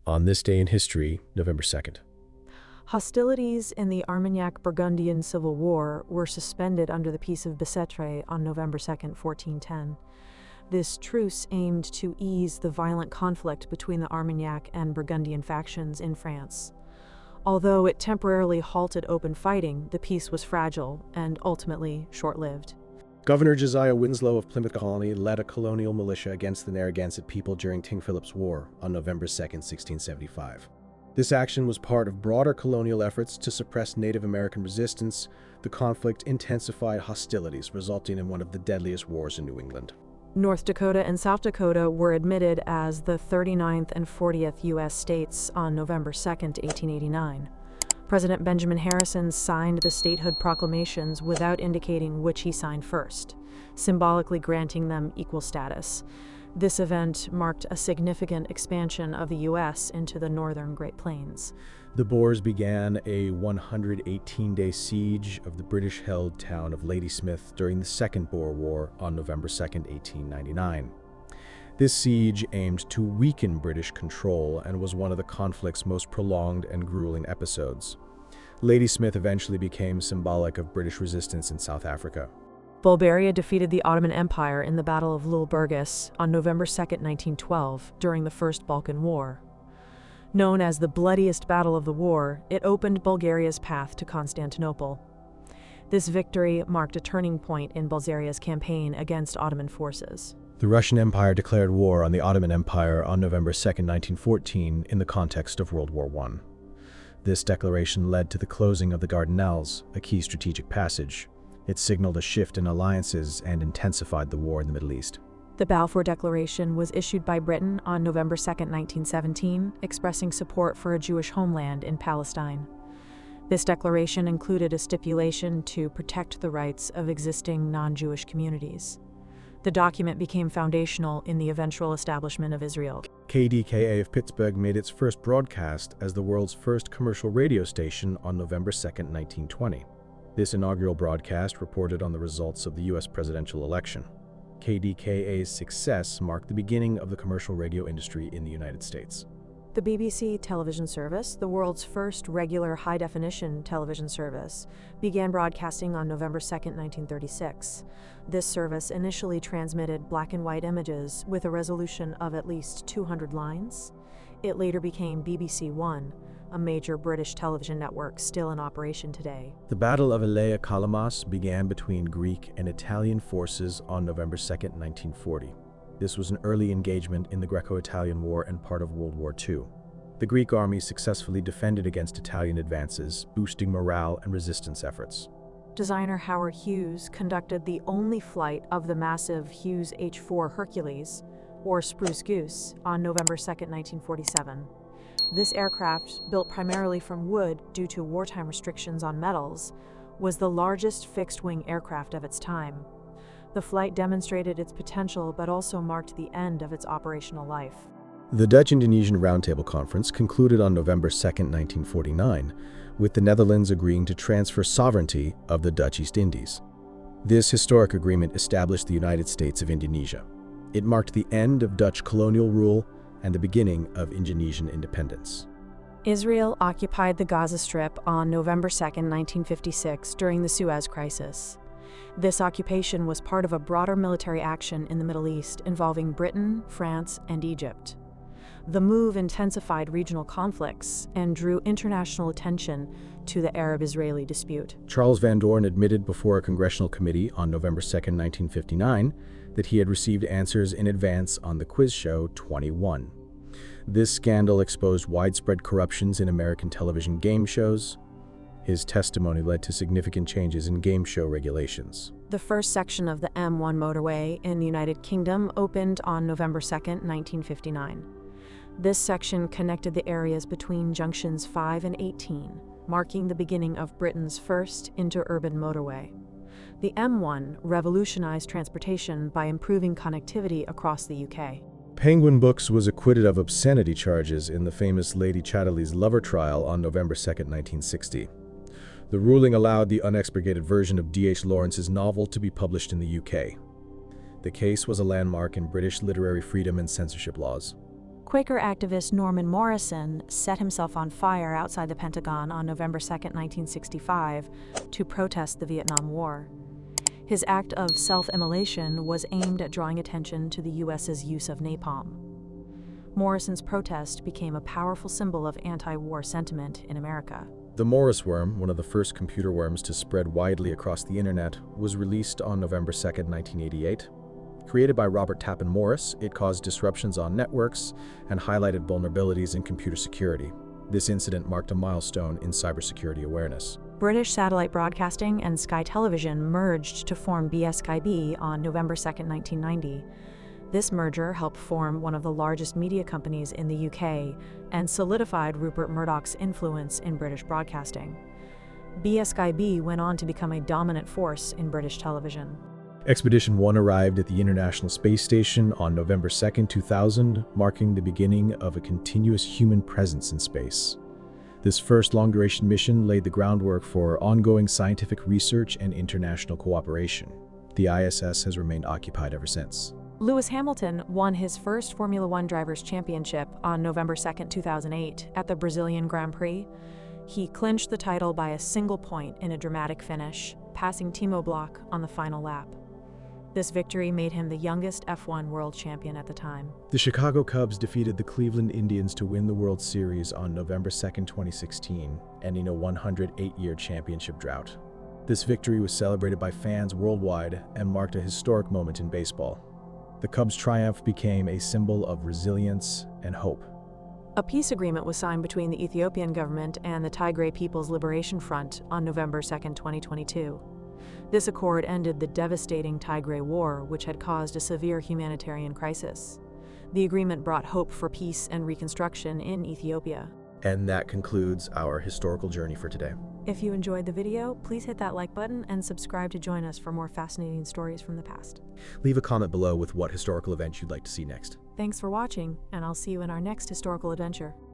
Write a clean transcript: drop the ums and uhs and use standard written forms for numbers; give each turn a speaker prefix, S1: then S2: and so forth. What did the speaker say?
S1: On this day in history, November 2nd.
S2: Hostilities in the Armagnac-Burgundian Civil War were suspended under the Peace of Bicêtre on November 2, 1410. This truce aimed to ease the violent conflict between the Armagnac and Burgundian factions in France. Although it temporarily halted open fighting, the peace was fragile and ultimately short-lived.
S1: Governor Josiah Winslow of Plymouth Colony led a colonial militia against the Narragansett people during King Philip's War on November 2, 1675. This action was part of broader colonial efforts to suppress Native American resistance. The conflict intensified hostilities, resulting in one of the deadliest wars in New England.
S2: North Dakota and South Dakota were admitted as the 39th and 40th U.S. states on November 2, 1889. President Benjamin Harrison signed the statehood proclamations without indicating which he signed first, symbolically granting them equal status. This event marked a significant expansion of the U.S. into the northern Great Plains.
S1: The Boers began a 118-day siege of the British-held town of Ladysmith during the Second Boer War on November 2, 1899. This siege aimed to weaken British control and was one of the conflict's most prolonged and grueling episodes. Ladysmith eventually became symbolic of British resistance in South Africa.
S2: Bulgaria defeated the Ottoman Empire in the Battle of Lule Burgas on November 2, 1912, during the First Balkan War. Known as the bloodiest battle of the war, it opened Bulgaria's path to Constantinople. This victory marked a turning point in Bulgaria's campaign against Ottoman forces.
S1: The Russian Empire declared war on the Ottoman Empire on November 2, 1914, in the context of World War I. This declaration led to the closing of the Dardanelles, a key strategic passage. It signaled a shift in alliances and intensified the war in the Middle East.
S2: The Balfour Declaration was issued by Britain on November 2, 1917, expressing support for a Jewish homeland in Palestine. This declaration included a stipulation to protect the rights of existing non-Jewish communities. The document became foundational in the eventual establishment of Israel.
S1: KDKA of Pittsburgh made its first broadcast as the world's first commercial radio station on November 2, 1920. This inaugural broadcast reported on the results of the U.S. presidential election. KDKA's success marked the beginning of the commercial radio industry in the United States.
S2: The BBC television service, the world's first regular high-definition television service, began broadcasting on November 2, 1936. This service initially transmitted black and white images with a resolution of at least 200 lines. It later became BBC One, a major British television network still in operation today.
S1: The Battle of Elea Kalamas began between Greek and Italian forces on November 2, 1940. This was an early engagement in the Greco-Italian War and part of World War II. The Greek army successfully defended against Italian advances, boosting morale and resistance efforts.
S2: Designer Howard Hughes conducted the only flight of the massive Hughes H-4 Hercules, or Spruce Goose, on November 2, 1947. This aircraft, built primarily from wood due to wartime restrictions on metals, was the largest fixed-wing aircraft of its time. The flight demonstrated its potential but also marked the end of its operational life.
S1: The Dutch-Indonesian Roundtable Conference concluded on November 2, 1949, with the Netherlands agreeing to transfer sovereignty of the Dutch East Indies. This historic agreement established the United States of Indonesia. It marked the end of Dutch colonial rule and the beginning of Indonesian independence.
S2: Israel occupied the Gaza Strip on November 2, 1956, during the Suez Crisis. This occupation was part of a broader military action in the Middle East involving Britain, France, and Egypt. The move intensified regional conflicts and drew international attention to the Arab-Israeli dispute.
S1: Charles Van Doren admitted before a congressional committee on November 2, 1959, that he had received answers in advance on the quiz show 21. This scandal exposed widespread corruptions in American television game shows. His testimony led to significant changes in game show regulations.
S2: The first section of the M1 motorway in the United Kingdom opened on November 2, 1959. This section connected the areas between junctions 5 and 18, marking the beginning of Britain's first interurban motorway. The M1 revolutionized transportation by improving connectivity across the UK.
S1: Penguin Books was acquitted of obscenity charges in the famous Lady Chatterley's lover trial on November 2, 1960. The ruling allowed the unexpurgated version of D.H. Lawrence's novel to be published in the UK. The case was a landmark in British literary freedom and censorship laws.
S2: Quaker activist Norman Morrison set himself on fire outside the Pentagon on November 2, 1965, to protest the Vietnam War. His act of self-immolation was aimed at drawing attention to the U.S.'s use of napalm. Morrison's protest became a powerful symbol of anti-war sentiment in America.
S1: The Morris worm, one of the first computer worms to spread widely across the internet, was released on November 2, 1988. Created by Robert Tappan Morris, it caused disruptions on networks and highlighted vulnerabilities in computer security. This incident marked a milestone in cybersecurity awareness.
S2: British satellite broadcasting and Sky Television merged to form BSkyB on November 2, 1990. This merger helped form one of the largest media companies in the UK and solidified Rupert Murdoch's influence in British broadcasting. BSkyB went on to become a dominant force in British television.
S1: Expedition 1 arrived at the International Space Station on November 2, 2000, marking the beginning of a continuous human presence in space. This first long-duration mission laid the groundwork for ongoing scientific research and international cooperation. The ISS has remained occupied ever since.
S2: Lewis Hamilton won his first Formula One Drivers' Championship on November 2, 2008 at the Brazilian Grand Prix. He clinched the title by a single point in a dramatic finish, passing Timo Glock on the final lap. This victory made him the youngest F1 world champion at the time.
S1: The Chicago Cubs defeated the Cleveland Indians to win the World Series on November 2, 2016, ending a 108-year championship drought. This victory was celebrated by fans worldwide and marked a historic moment in baseball. The Cubs' triumph became a symbol of resilience and hope.
S2: A peace agreement was signed between the Ethiopian government and the Tigray People's Liberation Front on November 2, 2022. This accord ended the devastating Tigray War, which had caused a severe humanitarian crisis. The agreement brought hope for peace and reconstruction in Ethiopia.
S1: And that concludes our historical journey for today.
S2: If you enjoyed the video, please hit that like button and subscribe to join us for more fascinating stories from the past.
S1: Leave a comment below with what historical event you'd like to see next.
S2: Thanks for watching, and I'll see you in our next historical adventure.